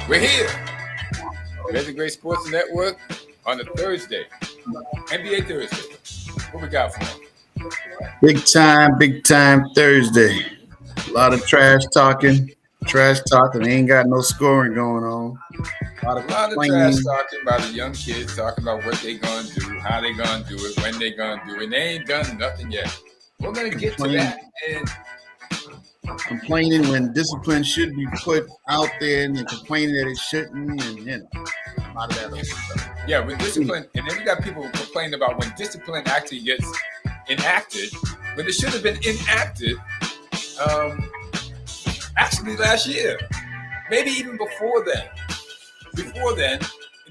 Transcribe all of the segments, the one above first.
We're here. Amazing Great Sports Network on a Thursday, NBA Thursday. What we got for them? Big time Thursday. A lot of trash talking. Ain't got no scoring going on. A lot of trash talking about the young kids, talking about what they gonna do, how they gonna do it, when they gonna do it. And they ain't done nothing yet. We're gonna get to that. And complaining when discipline should be put out there, and complaining that it shouldn't, and a lot of that other stuff. Yeah, with discipline, and then we got people complaining about when discipline actually gets enacted, when it should have been enacted actually last year, maybe even before then. Before then,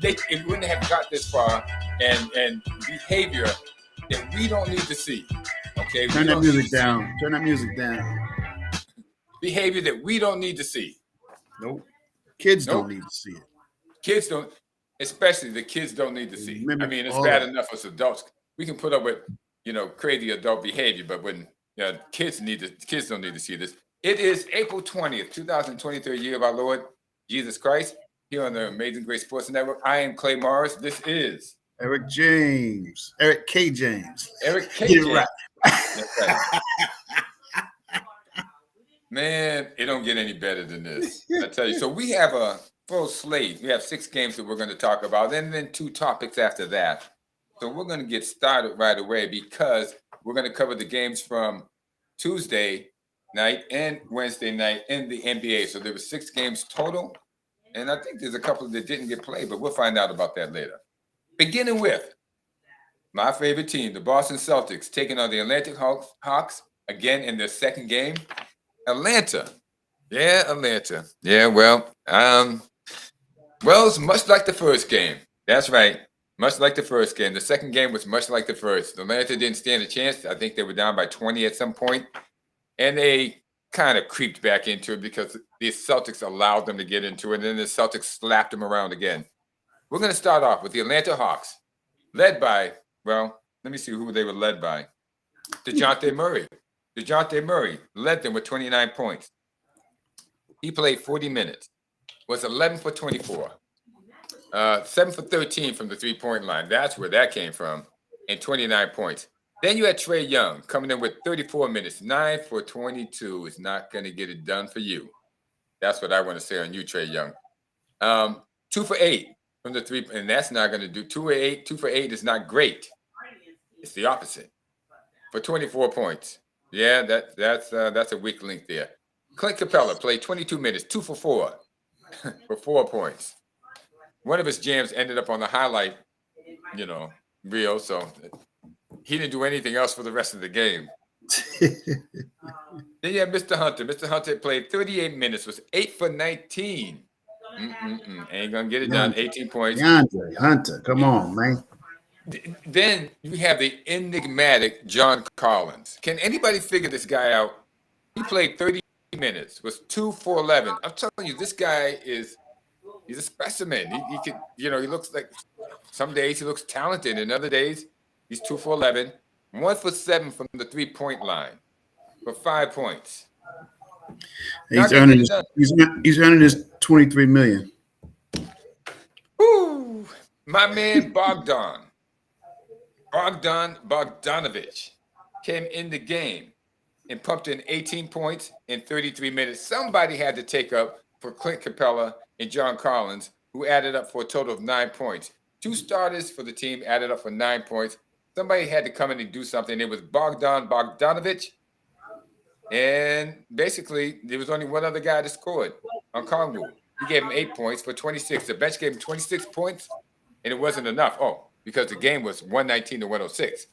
it wouldn't have got this far, and behavior that we don't need to see. Okay, turn that music down. Behavior that we don't need to see. Nope. Kids don't need to see it. Kids don't, especially the kids don't need to see. I mean, it's bad enough as adults. We can put up with, crazy adult behavior, but when kids don't need to see this. It is April 20th, 2023, year of our Lord Jesus Christ, here on the Amazing Great Sports Network. I am Clay Morris. This is Erick K. James. Erick K. James. Right. That's right. Man, it don't get any better than this. I tell you. So we have a full slate. We have 6 games that we're going to talk about, and then 2 topics after that. So we're going to get started right away because we're going to cover the games from Tuesday night and Wednesday night in the NBA. So there were 6 games total, and I think there's a couple that didn't get played, but we'll find out about that later. Beginning with my favorite team, the Boston Celtics, taking on the Atlanta Hawks again in their second game. Atlanta. Yeah, well, it's much like the first game. That's right. Much like the first game. The second game was much like the first. Atlanta didn't stand a chance. I think they were down by 20 at some point, and they kind of creeped back into it because the Celtics allowed them to get into it, and then the Celtics slapped them around again. We're going to start off with the Atlanta Hawks, led by, let me see who they were led by. DeJounte Murray. DeJounte Murray led them with 29 points. He played 40 minutes, was 11 for 24, 7 for 13 from the three-point line. That's where that came from, and 29 points. Then you had Trae Young coming in with 34 minutes, 9 for 22. Is not going to get it done for you. That's what I want to say on you, Trae Young. 2 for 8 from the three, and that's not going to do. 2 for 8 is not great. It's the opposite. For 24 points. Yeah, that's a weak link there. Clint Capella played 22 minutes, 2 for 4, for 4 points. One of his jams ended up on the highlight, reel, so he didn't do anything else for the rest of the game. Then you have Mr. Hunter. Mr. Hunter played 38 minutes, was 8 for 19. Ain't gonna get it done. 18 points. Hunter, come on, man. Then you have the enigmatic John Collins. Can anybody figure this guy out? He played 30 minutes, was 2 for 11. I'm telling you, this guy he's a specimen. He could, he looks like, some days he looks talented, and other days he's 2 for 11, 1 for 7 from the three-point line for 5 points. He's earning his $23 million. Woo! My man Bogdanovich came in the game and pumped in 18 points in 33 minutes. Somebody had to take up for Clint Capella and John Collins, who added up for a total of 9 points. 2 starters for the team added up for 9 points. Somebody had to come in and do something. It was Bogdanovich. And basically, there was only one other guy that scored on Kongwu. He gave him 8 points for 26. The bench gave him 26 points, and it wasn't enough. Because the game was 119 to 106.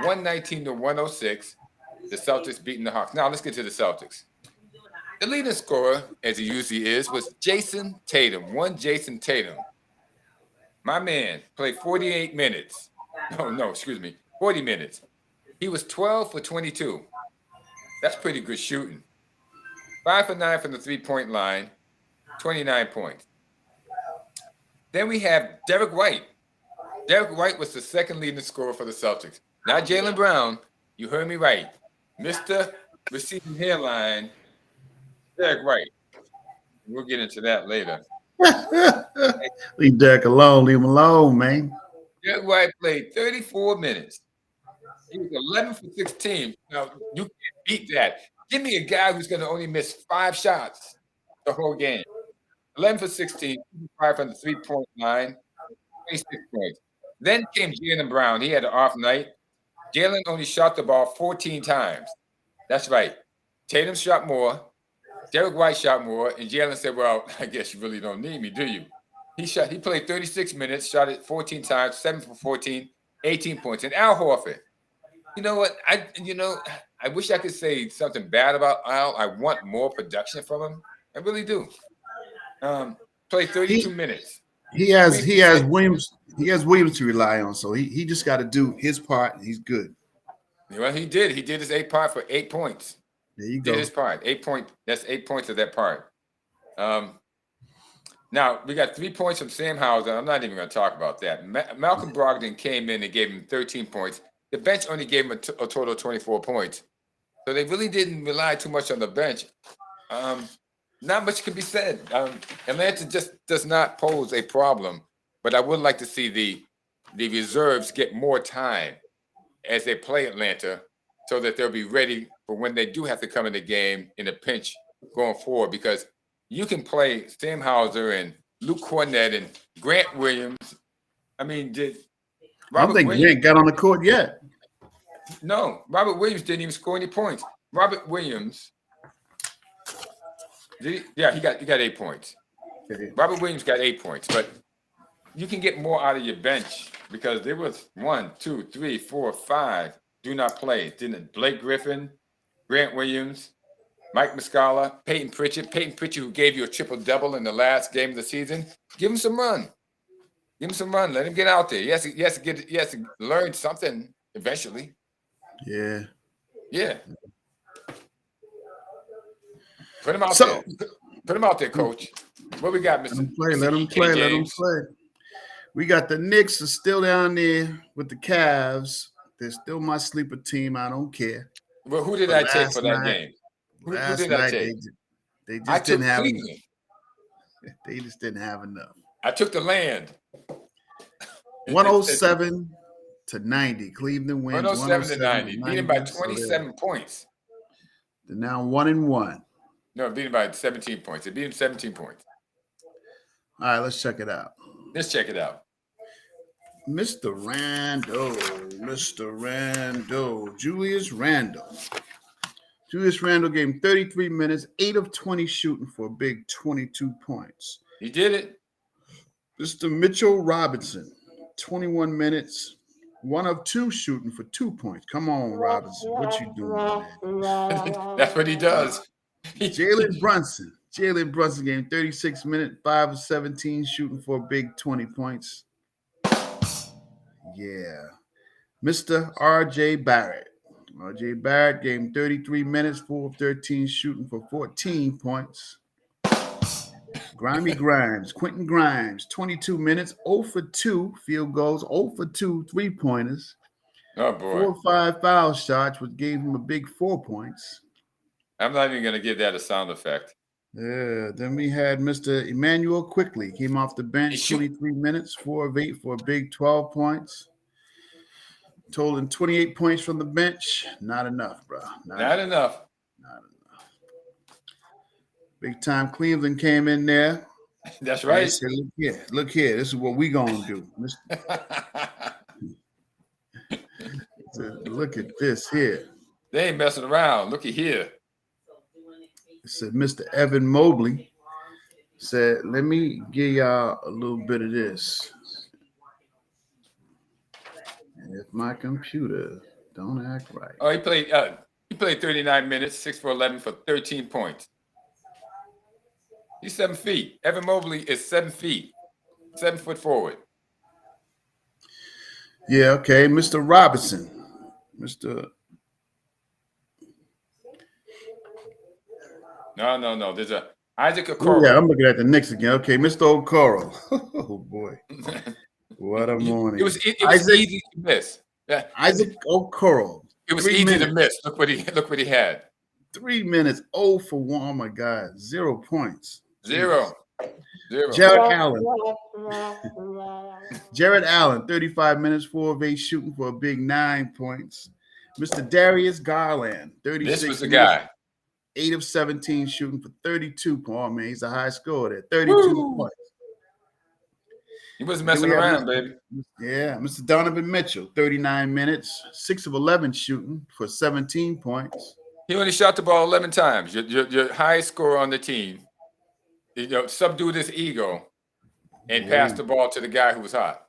119 to 106, the Celtics beating the Hawks. Now, let's get to the Celtics. The leading scorer, as he usually is, was Jason Tatum. Jason Tatum. My man played 48 minutes. No, excuse me, 40 minutes. He was 12 for 22. That's pretty good shooting. 5 for 9 from the three-point line, 29 points. Then we have Derek White. Derek White was the second leading scorer for the Celtics. Not Jaylen Brown. You heard me right. Mr. Receiving Hairline, Derek White. We'll get into that later. Leave Derek alone. Leave him alone, man. Derek White played 34 minutes. He was 11 for 16. Now, you can't beat that. Give me a guy who's going to only miss 5 shots the whole game. 11 for 16, 5 from the three-point line, 26 points. Then came Jaylen Brown. He had an off night. Jaylen only shot the ball 14 times. That's right. Tatum shot more. Derek White shot more. And Jaylen said, well, I guess you really don't need me, do you? He played 36 minutes, shot it 14 times, 7 for 14, 18 points. And Al Horford. You know what? I wish I could say something bad about Al. I want more production from him. I really do. Played 32 minutes. He has Williams. He has Williams to rely on, so he just got to do his part, and he's good. Well, he did. He did his 8 part for 8 points. There you go. Did his part. 8 point. That's 8 points of that part. Now we got 3 points from Sam Hauser. I'm not even going to talk about that. Malcolm Brogdon came in and gave him 13 points. The bench only gave him a total of 24 points. So they really didn't rely too much on the bench. Not much can be said. Atlanta just does not pose a problem, but I would like to see the reserves get more time as they play Atlanta so that they'll be ready for when they do have to come in the game in a pinch going forward, because you can play Sam Hauser and Luke Cornett and Grant Williams. I mean, I don't think Grant got on the court yet. No, Robert Williams didn't even score any points. Robert Williams, he got 8 points. Robert Williams got 8 points, but you can get more out of your bench because there was 1, 2, 3, 4, 5 do not play. Didn't Blake Griffin, Grant Williams, Mike Muscala, Peyton Pritchard, who gave you a triple-double in the last game of the season. Give him some run. Give him some run. Let him get out there. He has to learn something eventually. Yeah. Put him out there. Put him out there, Coach. What we got, Mr. Let him play. We got the Knicks are still down there with the Cavs. They're still my sleeper team. I don't care. Well, who did I take for that game? Who did I take? They just didn't have enough. They just didn't have enough. I took the land. 107-90. Cleveland wins. 107-90. Beaten by 27 points. They're now 1-1. No, beaten by 17 points. They beat him 17 points. All right, let's check it out. Mr. Randle, Julius Randle. Julius Randle gave him 33 minutes, 8 of 20 shooting for a big 22 points. He did it. Mr. Mitchell Robinson, 21 minutes, 1 of 2 shooting for 2 points. Come on, Robinson. What you doing, man? That's what he does. Jalen Brunson gave him 36 minutes, 5 of 17 shooting for a big 20 points. Yeah. Mr. R.J. Barrett. R.J. Barrett gave him 33 minutes, 4 of 13 shooting for 14 points. Quentin Grimes, 22 minutes, 0 for 2 field goals, 0 for 2 3-pointers. Oh, boy. 4 or 5 foul shots, which gave him a big 4 points. I'm not even going to give that a sound effect. Yeah. Then we had Mr. Emmanuel Quickly. Came off the bench, 23 minutes, 4 of 8 for a big 12 points. Totaling 28 points from the bench. Not enough, bro. Not enough. Big time Cleveland came in there. That's right. Said, look here. This is what we gonna do. Look at this here. They ain't messing around. Looky here. It said Mr. Evan Mobley said, let me give y'all a little bit of this. And if my computer don't act right. Oh, he played 39 minutes, 6 for 11 for 13 points. He's 7 feet. Evan Mobley is 7 feet, 7 foot forward. Yeah, okay. Mr. Robinson. Mr. No. There's a Isaac Oh, yeah, Okoro. I'm looking at the Knicks again. Okay, Mr. O'Coral. Oh boy, what a It morning. was it was Isaac easy to miss. Yeah, Isaac O'Coral. it was 3 easy to minutes. miss. Look what he had. 3 minutes. 0 for 1. Oh my God. 0 points. Jesus. Zero. Zero. Jared Allen. Jared Allen, 35 minutes, 4 of 8, shooting for a big 9 points. Mr. Darius Garland, This was 36 the minutes, guy. 8 of 17, shooting for 32 points. Oh, man, he's a high scorer there. 32 Woo. points. He wasn't Then we messing have around, baby. Yeah, Mr. Donovan Mitchell, 39 minutes, 6 of 11 shooting for 17 points. He only shot the ball 11 times. Your highest scorer on the team. Subdued his ego and passed the ball to the guy who was hot.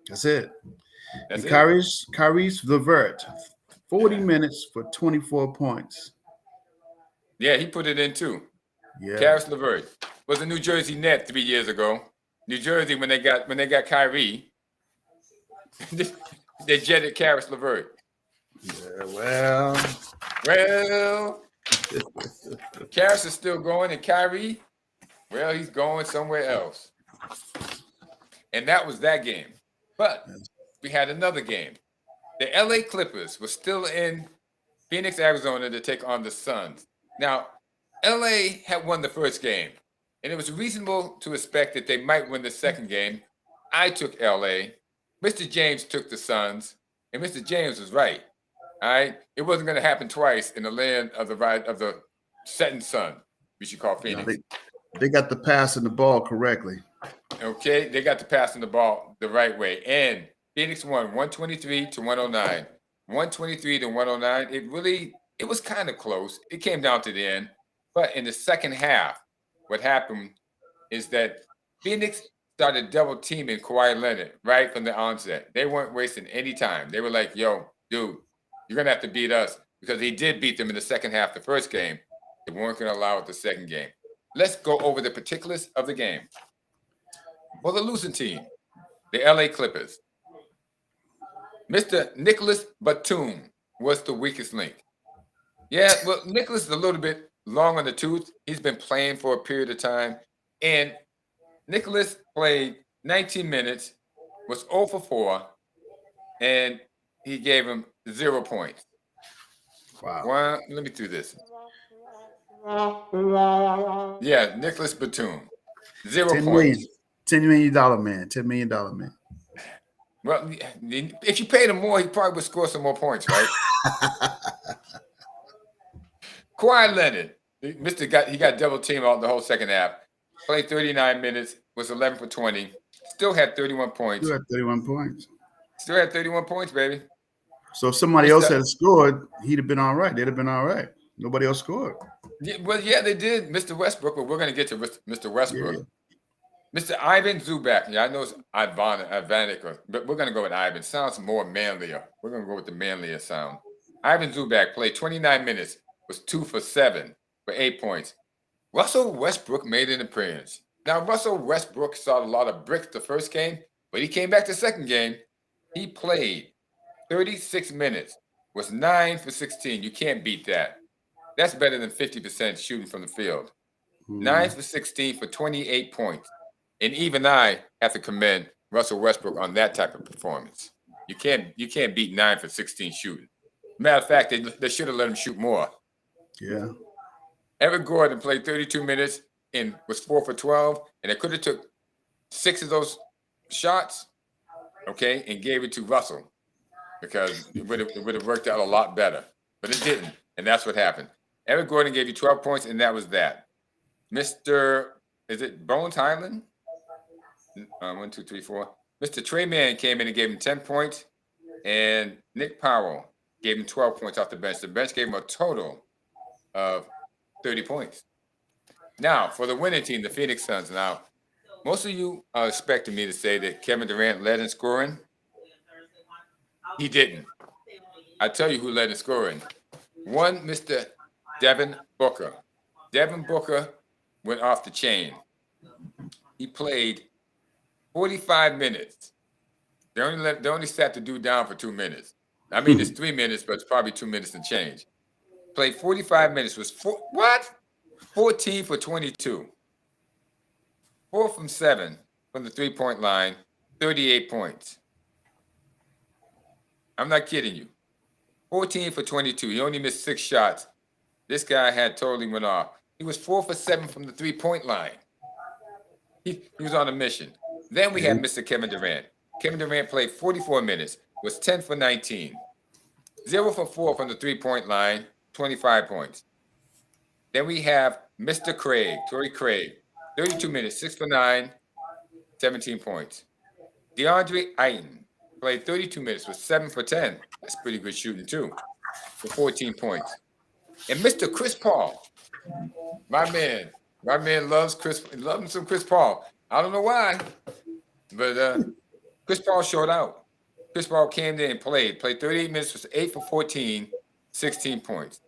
That's it. That's and it. Caris LeVert, 40 minutes for 24 points. Yeah, he put it in too. Yeah. Caris LeVert was a New Jersey Net 3 years ago. New Jersey, when they got Kyrie, they jetted Caris LeVert. Yeah, well, Caris is still going, and Kyrie, well, he's going somewhere else. And that was that game. But we had another game. The LA Clippers were still in Phoenix, Arizona to take on the Suns. Now, LA had won the first game, and it was reasonable to expect that they might win the second game. I took LA. Mr. James took the Suns, and Mr. James was right. All right, it wasn't going to happen twice in the land of the setting sun. We should call Phoenix. They got the pass and the ball correctly. Okay, they got the passing the ball the right way, and Phoenix won 123 to 109. 123 to 109. It was kind of close. It came down to the end. But in the second half, what happened is that Phoenix started double teaming Kawhi Leonard right from the onset. They weren't wasting any time. They were like, yo, dude, you're going to have to beat us, because he did beat them in the second half the first game. They weren't going to allow it the second game. Let's go over the particulars of the game. Well, the losing team, the LA Clippers. Mr. Nicholas Batum was the weakest link. Yeah, well, Nicholas is a little bit long on the tooth. He's been playing for a period of time. And Nicholas played 19 minutes, was 0 for 4, and he gave him 0 points. Wow. Let me do this. Yeah, Nicholas Batum, 0 points. $10 million man. $10 million man. Well, if you paid him more, he probably would score some more points, right? Kawhi Leonard, he got double teamed out the whole second half. Played 39 minutes, was 11 for 20. Still had 31 points. Still had 31 points, baby. So if somebody else had scored, he'd have been all right. They'd have been all right. Nobody else scored. Yeah, they did. Mr. Westbrook, but we're going to get to Mr. Westbrook. Yeah. Mr. Ivan Zubac. Yeah, I know it's Ivanek, but we're going to go with Ivan. Sounds more manlier. We're going to go with the manlier sound. Ivan Zubac played 29 minutes, was 2 for 7 for 8 points. Russell Westbrook made an appearance. Now, Russell Westbrook saw a lot of bricks the first game, but he came back the second game. He played 36 minutes, was 9 for 16. You can't beat that. That's better than 50% shooting from the field. 9 for 16 for 28 points. And even I have to commend Russell Westbrook on that type of performance. You can't beat 9 for 16 shooting. Matter of fact, they should have let him shoot more. Yeah. Erick Gordon played 32 minutes and was 4 for 12, and they could have took 6 of those shots, okay, and gave it to Russell, because it would have worked out a lot better. But it didn't, and that's what happened. Erick Gordon gave you 12 points, and that was that. Mr. Is it Bones Highland? 1, 2, 3, 4. Mr. Trey Mann came in and gave him 10 points, and Nick Powell gave him 12 points off the bench. The bench gave him a total of 30 points. Now, for the winning team, the Phoenix Suns. Now, most of you are expecting me to say that Kevin Durant led in scoring. He didn't. I tell you who led in scoring. One, Mr. Devin Booker. Devin Booker went off the chain. He played 45 minutes. They only sat the dude down for 2 minutes. I mean, it's 3 minutes, but it's probably 2 minutes and change. Played 45 minutes. Was 14 for 22. 4 from 7 from the 3-point line. 38 points. I'm not kidding you. 14 for 22. He only missed 6 shots. This guy had totally went off. He was 4 for 7 from the 3-point line. He was on a mission. Then we had Mr. Kevin Durant. Kevin Durant played 44 minutes, was 10 for 19. 0 for 4 from the 3-point line, 25 points. Then we have Mr. Torrey Craig, 32 minutes, 6 for 9, 17 points. DeAndre Ayton played 32 minutes, was 7 for 10. That's pretty good shooting too, for 14 points. And Mr. Chris Paul, my man loves some Chris Paul. I don't know why, but Chris Paul showed out. Chris Paul came in and played 38 minutes, was 8 for 14, 16 points.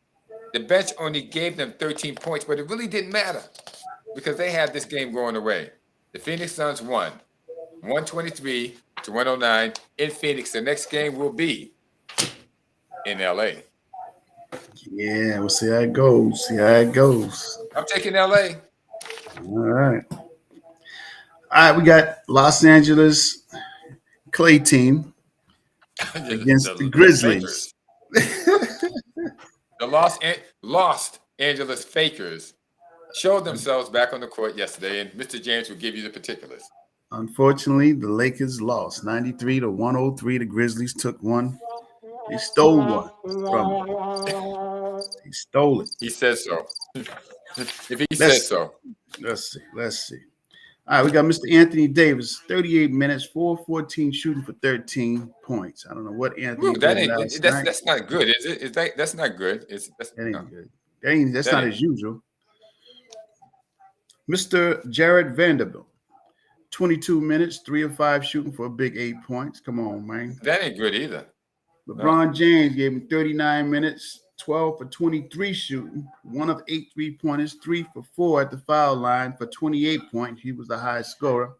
The bench only gave them 13 points, but it really didn't matter because they had this game going away. The Phoenix Suns won 123-109 in Phoenix. The next game will be in LA. Yeah, we'll see how it goes. I'm taking LA. All right. We got Los Angeles Clay team against the Grizzlies. The Los Angeles Fakers showed themselves back on the court yesterday, and Mr. James will give you the particulars. Unfortunately, the Lakers lost 93-103. The Grizzlies took one. They stole one from them. He stole it. He says so. If he says so. Let's see. All right, we got Mr. Anthony Davis, 38 minutes, 4-14 shooting for 13 points. I don't know what Anthony did that's not good, is it? That's not good. That ain't good. That's not his usual. Mr. Jared Vanderbilt, 22 minutes, 3 of 5 shooting for a big 8 points. Come on, man. That ain't good either. LeBron James gave him 39 minutes, 12 for 23 shooting, 1 of 8 3-pointers, 3 for 4 at the foul line for 28 points. He was the highest scorer.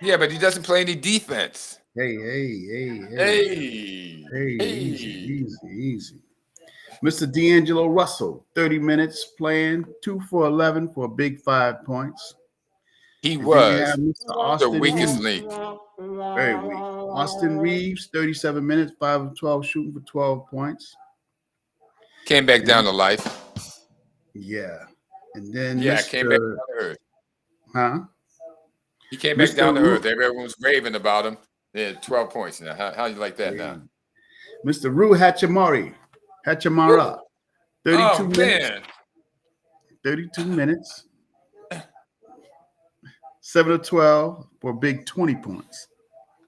Yeah, but he doesn't play any defense. Hey. Easy. Mr. D'Angelo Russell, 30 minutes playing, 2 for 11 for a big 5 points. He was the weakest link. Very weak. Austin Reeves, 37 minutes, 5 of 12 shooting for 12 points. Came back down to life. Yeah. And then came back down to earth. Huh? He came back down to earth. Everyone was raving about him. Yeah, 12 points now. How you like that now? Mr. Rui Hachimura, 32 minutes. Man. 32 minutes. 7 of 12 for a big 20 points.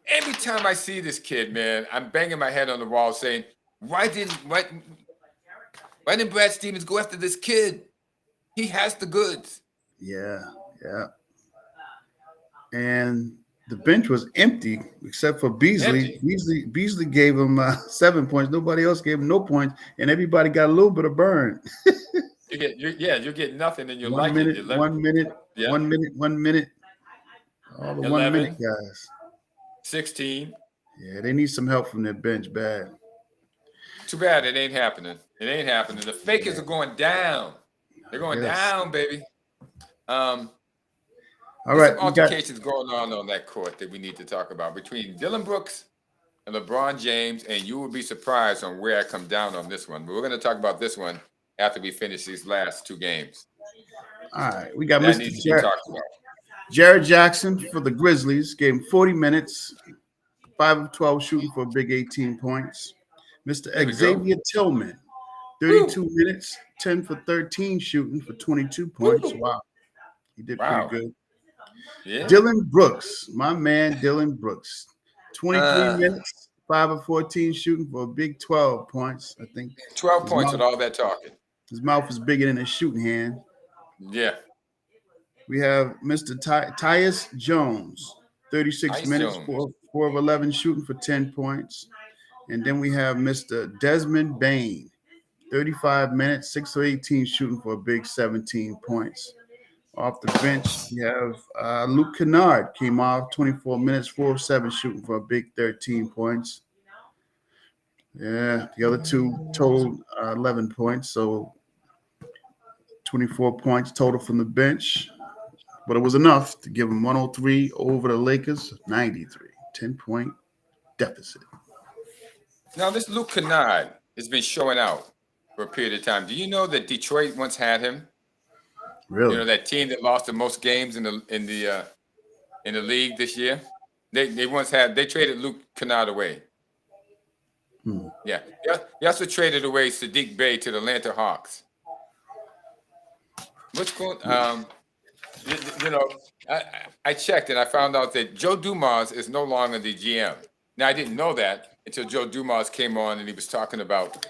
Every time I see this kid, man, I'm banging my head on the wall saying, why didn't Brad Stevens go after this kid? He has the goods. Yeah. And the bench was empty except for Beasley. Beasley gave him 7 points. Nobody else gave him no points, and everybody got a little bit of burn. you get nothing, and you like it. 1 minute. Yeah. 1 minute. All the 1 minute guys. 16. Yeah, they need some help from their bench bad. Too bad it ain't happening. The Fakers are going down. They're going down, baby. All right. Some altercations going on that court that we need to talk about between Dillon Brooks and LeBron James, and you will be surprised on where I come down on this one. But we're going to talk about this one after we finish these last 2 games. All right. We got Mr. Jared Jackson for the Grizzlies. Gave him 40 minutes, 5 of 12 shooting for a big 18 points. Mr. Xavier Tillman, 32 minutes, 10 for 13 shooting for 22 points. Wow. He did pretty good. Yeah. Dillon Brooks, my man Dillon Brooks, 23 minutes, 5 of 14 shooting for a big 12 points. I think 12 points with all that talking. His mouth is bigger than his shooting hand. Yeah. We have Mr. Tyus Jones, 36 minutes, 4 of 11 shooting for 10 points. And then we have Mr. Desmond Bane, 35 minutes, 6 of 18 shooting for a big 17 points. Off the bench, we have Luke Kennard came off 24 minutes, 4-7 shooting for a big 13 points. Yeah, the other two totaled 11 points, so 24 points total from the bench. But it was enough to give them 103 over the Lakers, 93, 10-point deficit. Now, this Luke Kennard has been showing out for a period of time. Do you know that Detroit once had him? You know, Really? that team that lost the most games in the league this year. They once had they traded Luke Kennard away. Hmm. Yeah, they also traded away Sadiq Bey to the Atlanta Hawks. What's going? You know, I checked and I found out that Joe Dumas is no longer the GM. Now I didn't know that until Joe Dumas came on and he was talking about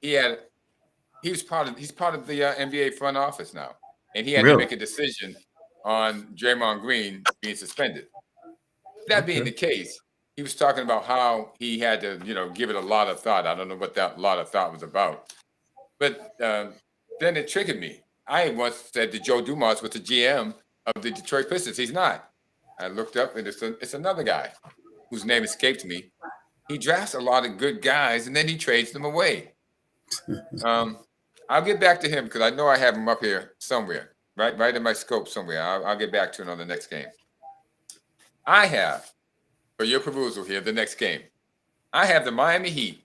he's part of the NBA front office now, and he had to Really? make a decision on Draymond Green being suspended. That being Okay. the case, he was talking about how he had to, give it a lot of thought. I don't know what that lot of thought was about, but then it triggered me. I once said that Joe Dumas was the GM of the Detroit Pistons. He's not. I looked up, and it's another guy whose name escaped me. He drafts a lot of good guys, and then he trades them away. I'll get back to him because I know I have him up here somewhere, right in my scope somewhere. I'll get back to it on the next game. I have, for your perusal here, the next game. I have the Miami Heat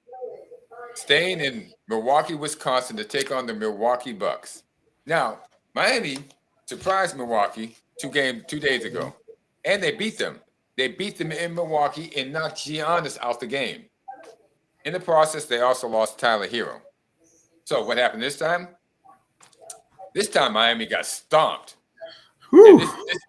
staying in Milwaukee, Wisconsin to take on the Milwaukee Bucks. Now, Miami surprised Milwaukee 2 days ago, and they beat them. They beat them in Milwaukee and knocked Giannis out the game. In the process, they also lost Tyler Hero. So what happened this time? This time, Miami got stomped. And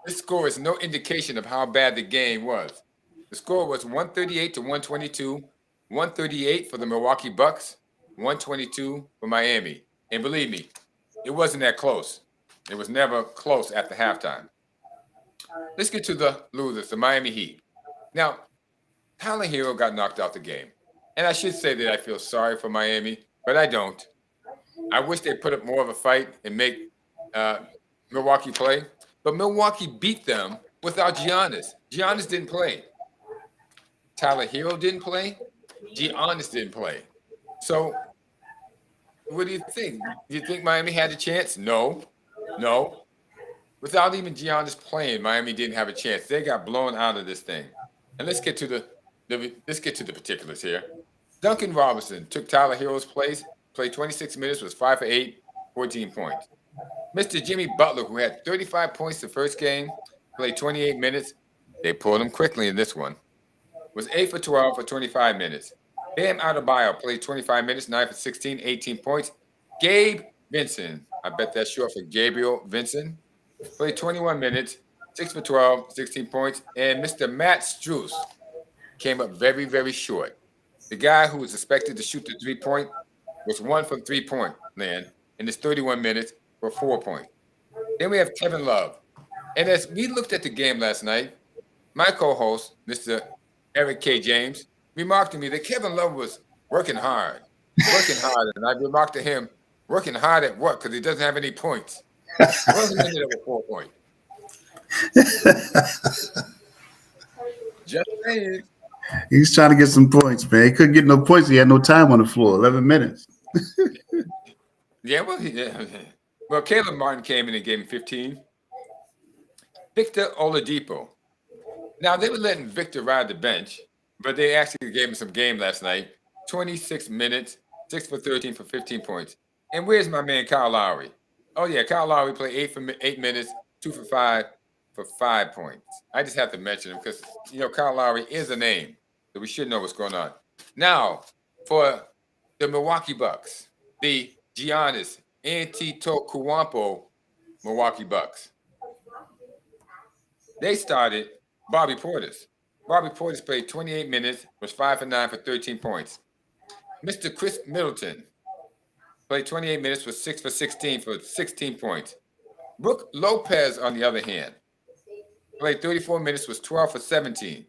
this score is no indication of how bad the game was. The score was 138 to 122, 138 for the Milwaukee Bucks, 122 for Miami. And believe me, it wasn't that close. It was never close at the halftime. Let's get to the losers, the Miami Heat. Now, Tyler Hero got knocked out the game. And I should say that I feel sorry for Miami, but I don't. I wish they put up more of a fight and make Milwaukee play. But Milwaukee beat them without Giannis. Giannis didn't play. Tyler Hero didn't play. Giannis didn't play. So what do you think? Do you think Miami had a chance? No. Without even Giannis playing, Miami didn't have a chance. They got blown out of this thing. And let's get to the particulars here. Duncan Robinson took Tyler Hero's place, played 26 minutes, was 5 for 8, 14 points. Mr. Jimmy Butler, who had 35 points the first game, played 28 minutes. They pulled him quickly in this one. Was 8 for 12 for 25 minutes. Bam Adebayo played 25 minutes, 9 for 16, 18 points. Gabe Vincent, I bet that's short for Gabriel Vincent, played 21 minutes, 6 for 12, 16 points. And Mr. Matt Strus came up very, very short. The guy who was expected to shoot the 3-point was 1 from 3-point land in his 31 minutes for 4 points. Then we have Kevin Love. And as we looked at the game last night, my co-host, Mr. Erick K. James, remarked to me that Kevin Love was working hard. And I remarked to him, working hard at what? Because he doesn't have any points. Wasn't ended up with 4 points. Just saying. He's trying to get some points, man. He couldn't get no points. He had no time on the floor, 11 minutes. Yeah, well, Caleb Martin came in and gave him 15. Victor Oladipo. Now, they were letting Victor ride the bench, but they actually gave him some game last night. 26 minutes, 6 for 13 for 15 points. And where's my man Kyle Lowry? Oh, yeah, Kyle Lowry played 8 minutes, 2 for 5 for 5 points. I just have to mention him because, Kyle Lowry is a name, so we should know what's going on. Now, for the Milwaukee Bucks, the Giannis Antetokounmpo Milwaukee Bucks. They started Bobby Portis. Bobby Portis played 28 minutes, was 5 for 9 for 13 points. Mr. Chris Middleton played 28 minutes, was 6 for 16 for 16 points. Brook Lopez, on the other hand, played 34 minutes, was 12 for 17,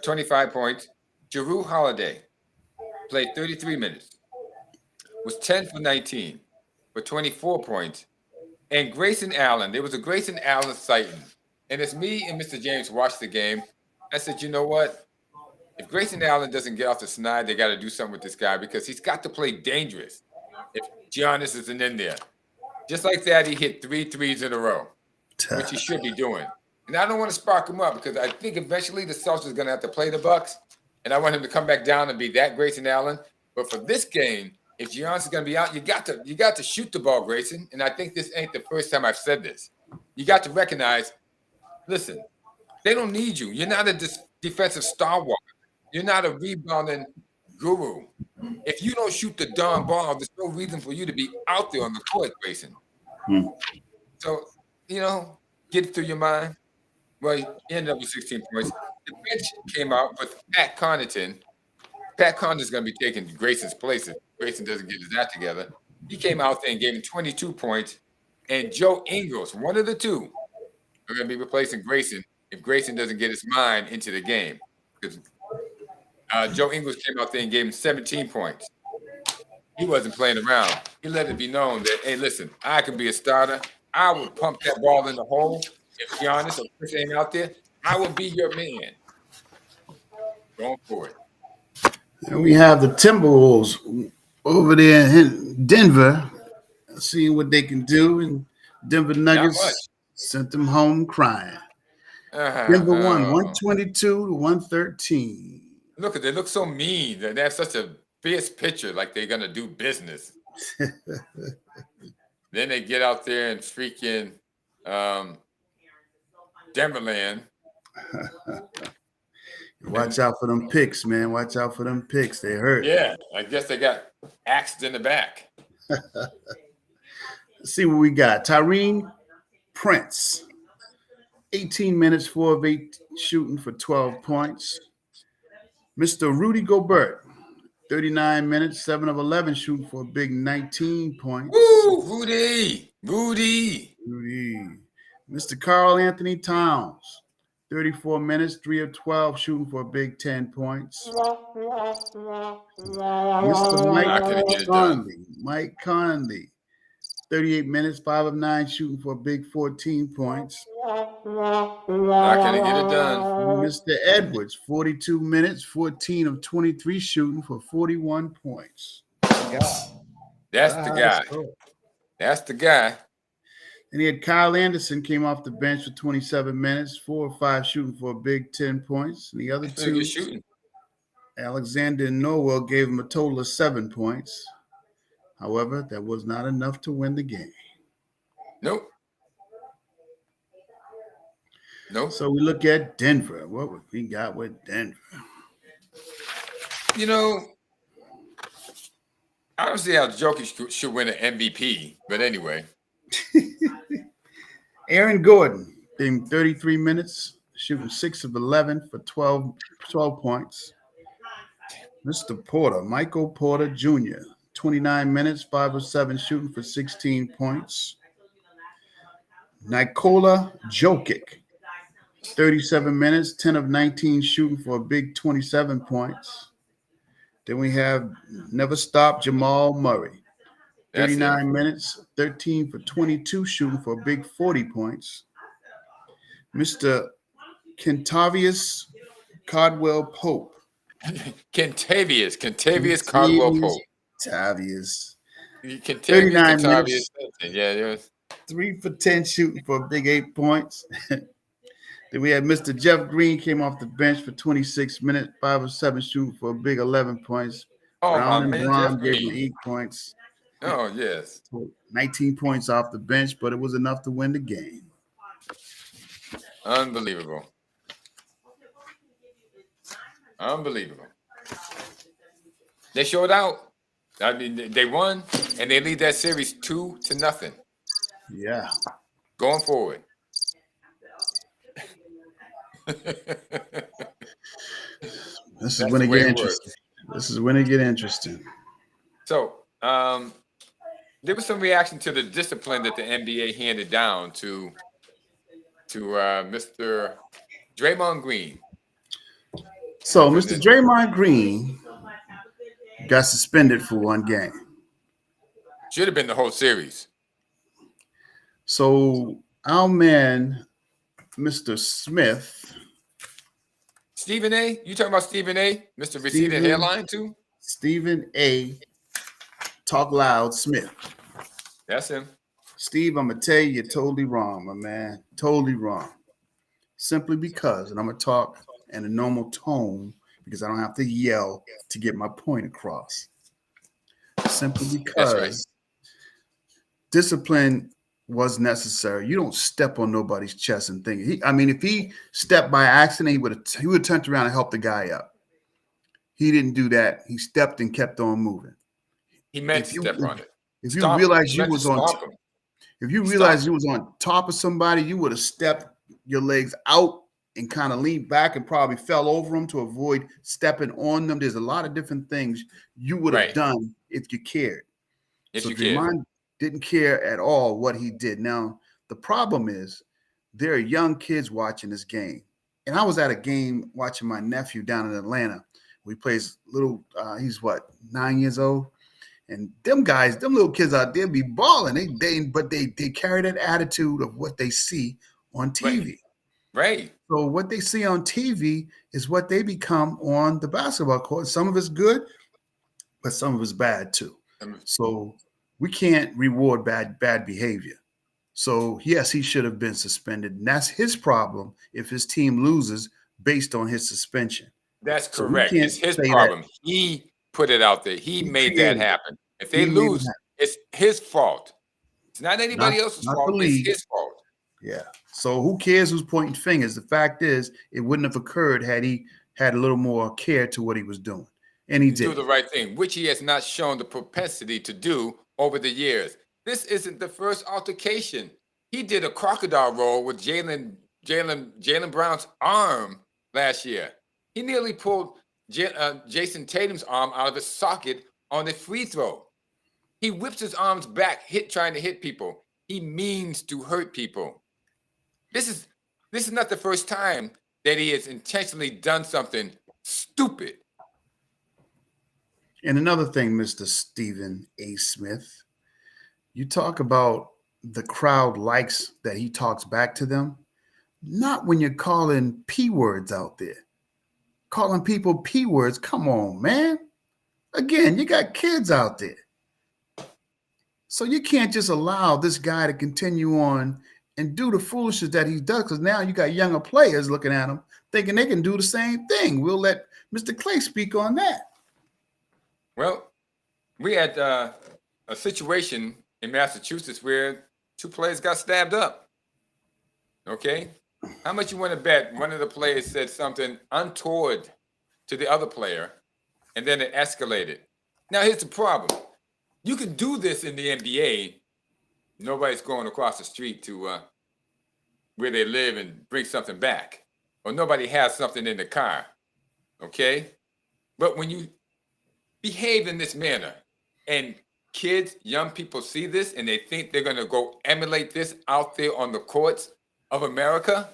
25 points. Jrue Holiday played 33 minutes, was 10 for 19 for 24 points. and Grayson Allen. There was a Grayson Allen sighting. And as me and Mr. James watched the game, I said, you know what? If Grayson Allen doesn't get off the snide, they got to do something with this guy because he's got to play dangerous if Giannis isn't in there. Just like that, he hit 3 threes in a row, which he should be doing. And I don't want to spark him up because I think eventually the Celtics are going to have to play the Bucks, and I want him to come back down and be that Grayson Allen. But for this game, if Giannis is going to be out, you got to shoot the ball, Grayson. And I think this ain't the first time I've said this. You got to recognize, listen, they don't need you. You're not a defensive stalwart. You're not a rebounding guru. If you don't shoot the darn ball, there's no reason for you to be out there on the court, Grayson. So, get it through your mind. Well, he ended up with 16 points. The bench came out with Pat Connaughton. Pat Connaughton's going to be taking Grayson's place if Grayson doesn't get his act together. He came out there and gave him 22 points. And Joe Ingles, one of the two, are going to be replacing Grayson if Grayson doesn't get his mind into the game. Because Joe Ingles came out there and gave him 17 points. He wasn't playing around. He let it be known that, hey, listen, I can be a starter. I will pump that ball in the hole. If Giannis or Chris ain't out there, I will be your man. Going for it. And we have the Timberwolves over there in Denver, seeing what they can do. And Denver Nuggets sent them home crying. Denver won 122 to 113. Look, they look so mean. They have such a fierce picture, like they're gonna do business. Then they get out there and freaking Denverland. Watch out for them picks, man. Watch out for them picks. They hurt. Yeah, I guess they got axed in the back. Let's see what we got. Tyrene Prince, 18 minutes, 4 of 8 shooting for 12 points. Mr. Rudy Gobert, 39 minutes, 7 of 11 shooting for a big 19 points. Woo, Rudy. Mr. Karl Anthony Towns, 34 minutes, 3 of 12 shooting for a big 10 points. Mr. Mike Conley, 38 minutes, 5 of 9 shooting for a big 14 points. Not going to get it done. Mr. Edwards, 42 minutes, 14 of 23 shooting for 41 points. That's the guy. That's the guy. And he had Kyle Anderson came off the bench for 27 minutes, 4 of 5 shooting for a big 10 points. And the other two, Alexander and Norwell gave him a total of 7 points. However, that was not enough to win the game. Nope. So we look at Denver. What we got with Denver? Obviously, Jokic should win an MVP. But anyway. Aaron Gordon, in 33 minutes, shooting 6 of 11 for 12 points. Mr. Porter, Michael Porter Jr., 29 minutes, 5 of 7 shooting for 16 points. Nikola Jokic, 37 minutes, 10 of 19 shooting for a big 27 points. Then we have never stop Jamal Murray, 39 minutes, 13 for 22 shooting for a big 40 points. Mr. Kentavious Caldwell Pope. Kentavious Caldwell Pope. Kentavious. 39 minutes. Yeah, 3 for 10 shooting for a big 8 points. Then we had Mr. Jeff Green came off the bench for 26 minutes, 5 of 7 shooting for a big 11 points. Brown and Brown gave him 8 points. Oh, yes. 19 points off the bench, but it was enough to win the game. Unbelievable. They showed out. I mean, they won, and they lead that series 2-0. Yeah. Going forward. This is when it get interesting. This is when it get interesting. So, there was some reaction to the discipline that the NBA handed down to Mr. Draymond Green. So, Mr. Draymond Green got suspended for 1 game. Should have been the whole series. So our man, Mr. Smith, Stephen A. You talking about Stephen A. Mr. Receding Stephen Hairline too? Stephen A. Talk Loud Smith. That's him. Steve, I'm gonna tell you, you're totally wrong, my man. Totally wrong. Simply because, and I'm gonna talk in a normal tone because I don't have to yell to get my point across. Simply That's right. because discipline was necessary. You don't step on nobody's chest and think. If he stepped by accident, he would have turned around and helped the guy up. He didn't do that. He stepped and kept on moving. He meant to step on it. If you realize you was on, him. if you realize you was on top of somebody, you would have stepped your legs out and kind of leaned back and probably fell over them to avoid stepping on them. There's a lot of different things you would have done if you cared. If so you cared. Draymond didn't care at all what he did. Now, the problem is there are young kids watching this game. And I was at a game watching my nephew down in Atlanta. We plays little, he's 9 years old. And them little kids out there be balling. But they carry that attitude of what they see on TV. Right. So what they see on TV is what they become on the basketball court. Some of it's good, but some of it's bad too. So we can't reward bad behavior. So yes, he should have been suspended. And that's his problem if his team loses based on his suspension. That's correct. It's his problem. He put it out there. He made that happen. If they lose, it's his fault. It's not anybody else's fault. It's his fault. Yeah. So who cares who's pointing fingers? The fact is, it wouldn't have occurred had he had a little more care to what he was doing. And he did. Do the right thing, which he has not shown the propensity to do over the years. This isn't the first altercation. He did a crocodile roll with Jaylen Brown's arm last year. He nearly pulled Jason Tatum's arm out of his socket on a free throw. He whips his arms back, trying to hit people. He means to hurt people. This is not the first time that he has intentionally done something stupid. And another thing, Mr. Stephen A. Smith, you talk about the crowd likes that he talks back to them. Not when you're calling P words out there. Calling people P words. Come on, man. Again, you got kids out there. So you can't just allow this guy to continue on and do the foolishness that he does, because now you got younger players looking at him thinking they can do the same thing. We'll let Mr. Clay speak on that. Well, we had a situation in Massachusetts where 2 players got stabbed up. Okay? How much you want to bet one of the players said something untoward to the other player, and then it escalated? Now, here's the problem. You can do this in the NBA. Nobody's going across the street to where they live and bring something back. Or nobody has something in the car. Okay? But when you behave in this manner, and kids, young people see this, and they think they're going to go emulate this out there on the courts of America,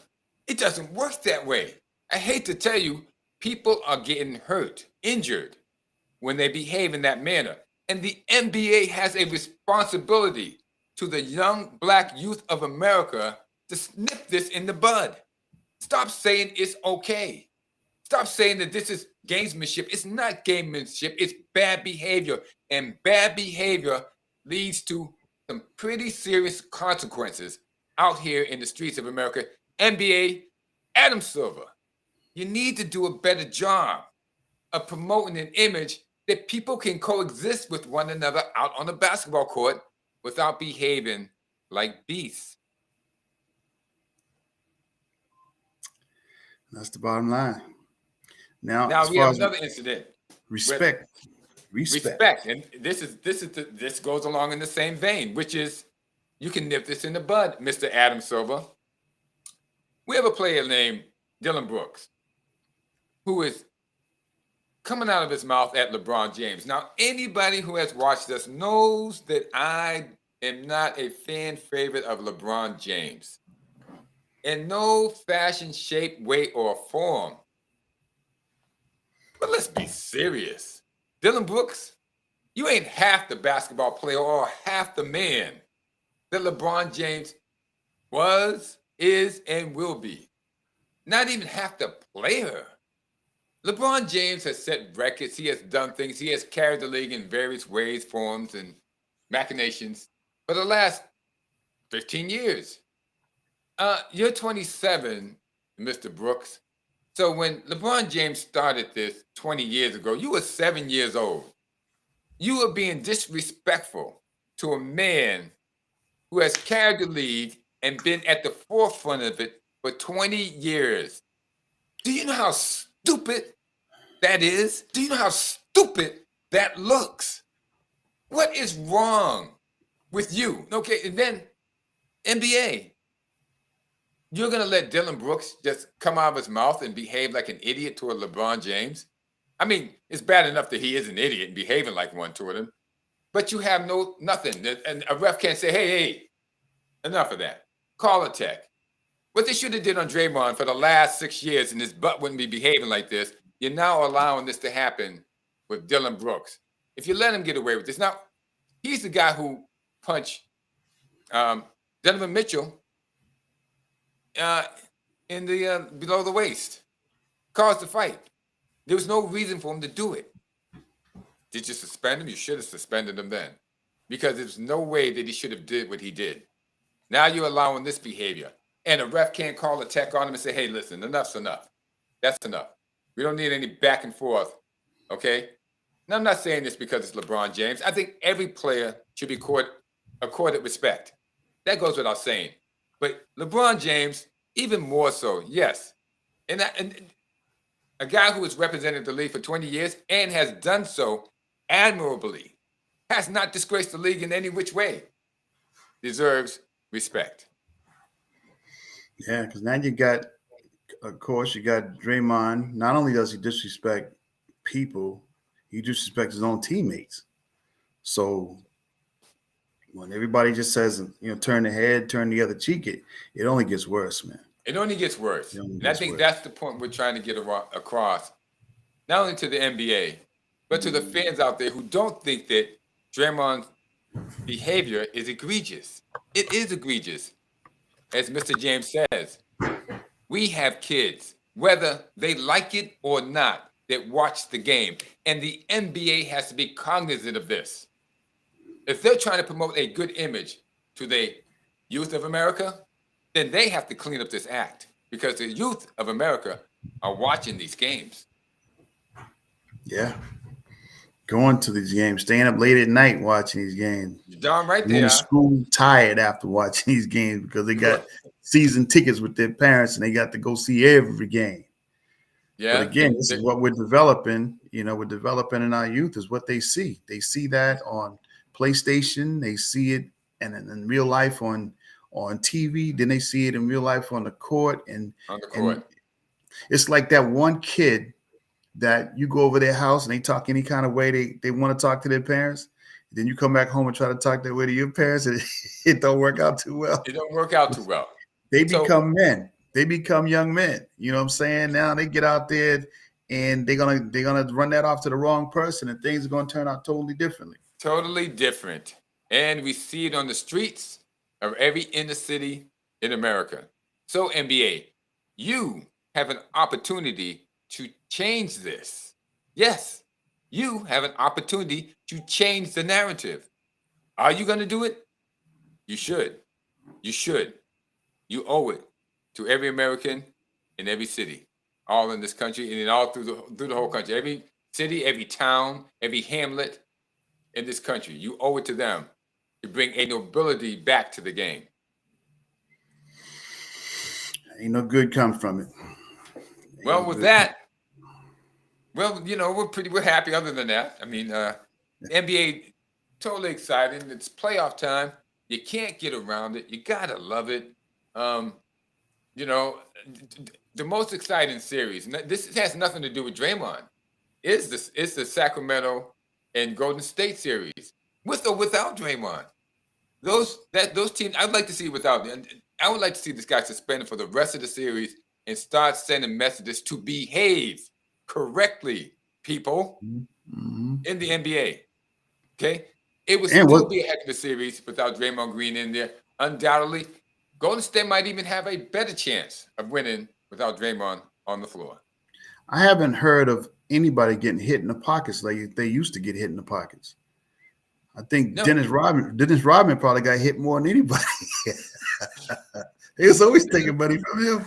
it doesn't work that way. I hate to tell you, people are getting hurt, injured, when they behave in that manner. And the NBA has a responsibility to the young black youth of America to nip this in the bud. Stop saying it's okay. Stop saying that this is gamesmanship. It's not gamesmanship. It's bad behavior. And bad behavior leads to some pretty serious consequences out here in the streets of America. NBA, Adam Silver, you need to do a better job of promoting an image that people can coexist with one another out on the basketball court without behaving like beasts. That's the bottom line. Now we have another incident. Respect. And this goes along in the same vein, which is you can nip this in the bud, Mr. Adam Silver. We have a player named Dylan Brooks who is coming out of his mouth at LeBron James. Now, anybody who has watched us knows that I am not a fan favorite of LeBron James. In no fashion, shape, way, or form. But let's be serious. Dylan Brooks, you ain't half the basketball player or half the man that LeBron James was, is, and will be. Not even half the player. LeBron James has set records. He has done things. He has carried the league in various ways, forms, and machinations for the last 15 years. You're 27, Mr. Brooks. So when LeBron James started this 20 years ago, you were 7 years old. You were being disrespectful to a man who has carried the league and been at the forefront of it for 20 years. Do you know how stupid that is? Do you know how stupid that looks? What is wrong with you? Okay, and then NBA. You're going to let Dylan Brooks just come out of his mouth and behave like an idiot toward LeBron James? I mean, it's bad enough that he is an idiot and behaving like one toward him, but you have nothing. And a ref can't say, hey, enough of that. Call a tech. What they should have did on Draymond for the last 6 years, and his butt wouldn't be behaving like this. You're now allowing this to happen with Dylan Brooks. If you let him get away with this, now he's the guy who punched Donovan Mitchell in the below the waist, caused the fight. There was no reason for him to do it. Did you suspend him? You should have suspended him then, because there's no way that he should have did what he did. Now you're allowing this behavior, and a ref can't call a tech on him and say, "Hey, listen, enough's enough. That's enough. We don't need any back and forth." Okay. Now I'm not saying this because it's LeBron James. I think every player should be accorded respect. That goes without saying. But LeBron James, even more so, yes. And a guy who has represented the league for 20 years and has done so admirably, has not disgraced the league in any which way, deserves respect. Yeah, because now you got, of course, you got Draymond. Not only does he disrespect people, he disrespects his own teammates. So when everybody just says, turn the head, turn the other cheek, it only gets worse, man. It only gets worse. And I think that's the point we're trying to get across, not only to the NBA, but to the fans out there who don't think that Draymond's behavior is egregious. It is egregious. As Mr. James says, we have kids, whether they like it or not, that watch the game. And the NBA has to be cognizant of this. If they're trying to promote a good image to the youth of America, then they have to clean up this act, because the youth of America are watching these games. Yeah. Going to these games, staying up late at night watching these games. You're darn right they Going are. to school tired after watching these games because they got season tickets with their parents and they got to go see every game. Yeah. But again, this is what we're developing. We're developing in our youth is what they see. They see that on PlayStation. They see it in real life on TV. Then they see it in real life on the court. And it's like that one kid that you go over their house and they talk any kind of way they want to talk to their parents. Then you come back home and try to talk that way to your parents, and it don't work out too well. It don't work out too well. They become men. They become young men. You know what I'm saying? Now they get out there and they're gonna run that off to the wrong person, and things are gonna turn out totally differently. Totally different. And we see it on the streets of every inner city in America. So NBA, you have an opportunity to change this. Yes, you have an opportunity to change the narrative. Are you going to do it? You should. You should. You owe it to every American in every city, all in this country, and all through the whole country. Every city, every town, every hamlet in this country. You owe it to them to bring a nobility back to the game. Ain't no good come from it. Well, with that, we're happy other than that. I mean, NBA, totally exciting. It's playoff time. You can't get around it. You got to love it. The most exciting series, and this has nothing to do with Draymond, is the Sacramento and Golden State series, with or without Draymond. Those teams, I'd like to see without them. I would like to see this guy suspended for the rest of the series and start sending messages to behave correctly, people, in the NBA. Okay? It would still be a heck of a series without Draymond Green in there, undoubtedly. Golden State might even have a better chance of winning without Draymond on the floor. I haven't heard of anybody getting hit in the pockets like they used to get hit in the pockets. I think No. Dennis Rodman probably got hit more than anybody. He was always taking money from him.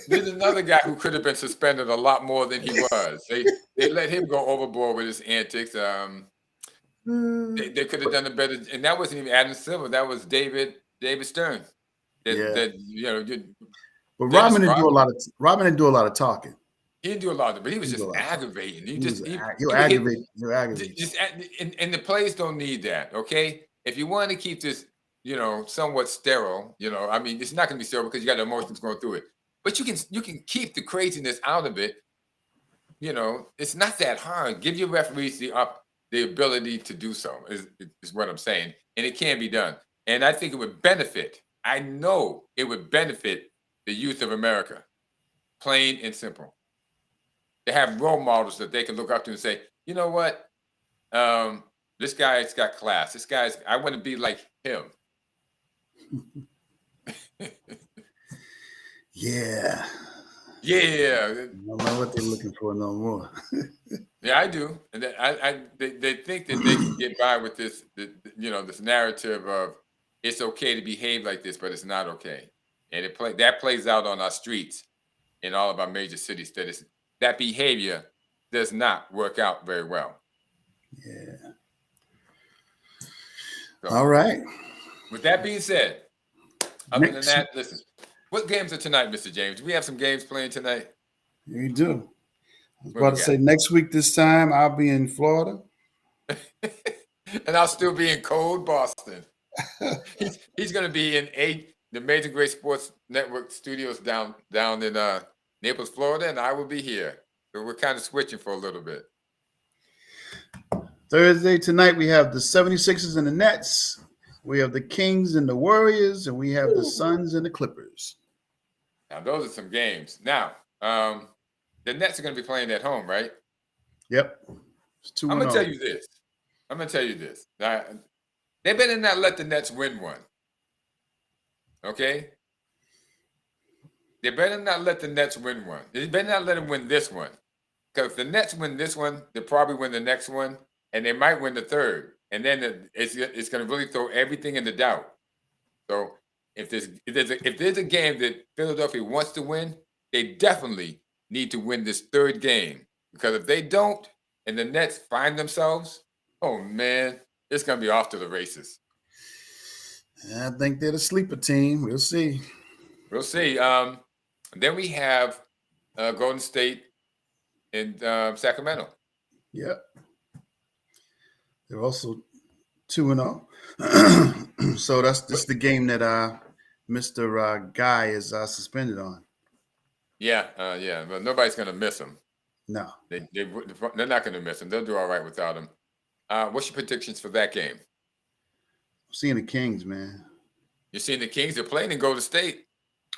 There's another guy who could have been suspended a lot more than he was. They let him go overboard with his antics. They could have done a better, and that wasn't even Adam Silver. That was David Stern. But Rodman didn't do a lot of talking. He didn't do a lot of it, but he was just aggravating. You're aggravating. And the players don't need that. Okay, if you want to keep this, somewhat sterile, I mean, it's not going to be sterile because you got emotions going through it. But you can keep the craziness out of it. It's not that hard. Give your referees the ability to do so is what I'm saying, and it can be done. And I think it would benefit. I know it would benefit the youth of America, plain and simple. To have role models that they can look up to and say, you know what, this guy's got class. I want to be like him. Yeah. I don't know what they're looking for no more. Yeah, I do. And they think that they can get by with this, this narrative of it's okay to behave like this, but it's not okay. And that plays out on our streets in all of our major cities. That behavior does not work out very well. Yeah. So, all right. With that being said, other than that, listen, what games are tonight, Mr. James? Do we have some games playing tonight? We do. I was about to say next week this time I'll be in Florida. And I'll still be in cold Boston. He's going to be in the Amazing Great Sports Network studios down in Naples, Florida, and I will be here. So we're kind of switching for a little bit. Thursday tonight we have the 76ers and the Nets. We have the Kings and the Warriors, and we have the Suns and the Clippers. Now, those are some games. Now, the Nets are going to be playing at home, right? Yep. I'm going to tell you this. Now, they better not let the Nets win one. Okay? They better not let the Nets win one. They better not let them win this one. Because if the Nets win this one, they'll probably win the next one, and they might win the third. And then it's going to really throw everything into doubt. So if there's a game that Philadelphia wants to win, they definitely need to win this third game. Because if they don't, and the Nets find themselves, oh man, it's going to be off to the races. I think they're the sleeper team. We'll see. We'll see. Then we have Golden State and Sacramento. Yep. They're also 2-0. So that's the game that Mr. Guy is suspended on. Yeah, but nobody's going to miss him. No. They're not going to miss him. They'll do all right without him. What's your predictions for that game? I'm seeing the Kings, man. You're seeing the Kings? They're playing in Golden State.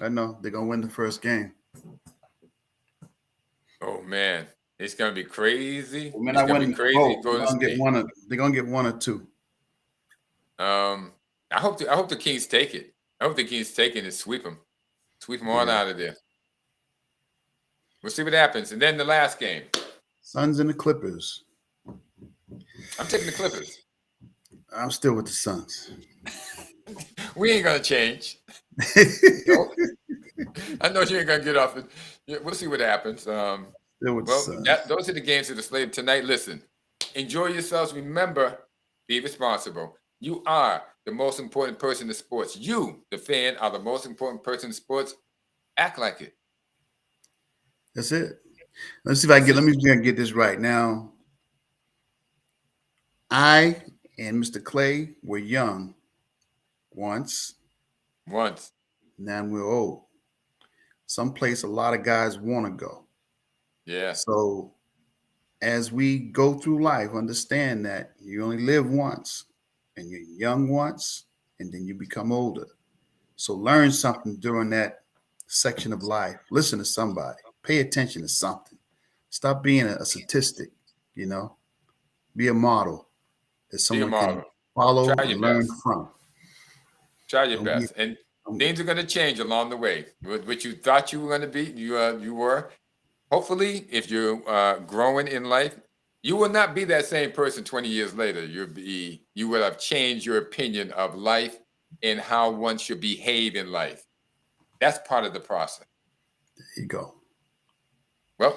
I know. They're going to win the first game. Oh, man. It's going to be crazy. It's going to be crazy. They're going to get one or two. I hope the Kings take it. I hope the Kings take it and sweep them. Sweep them on out of there. We'll see what happens. And then the last game. Suns and the Clippers. I'm taking the Clippers. I'm still with the Suns. We ain't going to change. I know you ain't going to get off it. We'll see what happens. Those are the games that are slated tonight. Listen, enjoy yourselves. Remember, be responsible. You are the most important person in sports. You, the fan, are the most important person in sports. Act like it. That's it. Let's see if I can let me get this right. Now, I and Mr. Clay were young once. Now we're old. Someplace a lot of guys want to go. Yeah. So as we go through life, understand that you only live once, and you're young once, and then you become older. So learn something during that section of life. Listen to somebody. Pay attention to something. Stop being a statistic, Be a model that someone can follow and learn from. Try your best. And things are going to change along the way. What you thought you were going to be, you were. Hopefully, if you're growing in life, you will not be that same person 20 years later. You will have changed your opinion of life and how one should behave in life. That's part of the process. There you go. Well,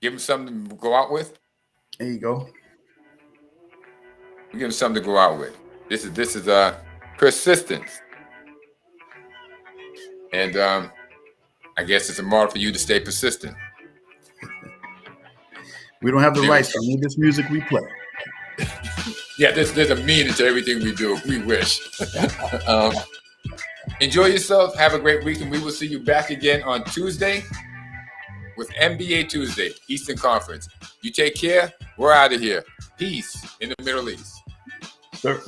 give them something to go out with. There you go. We give them something to go out with. This is persistence, and I guess it's a model for you to stay persistent. We don't have the rights to any of this music we play. Yeah, there's a meaning to everything we do. We wish. Enjoy yourself. Have a great week, and we will see you back again on Tuesday with NBA Tuesday, Eastern Conference. You take care. We're out of here. Peace in the Middle East. Sir.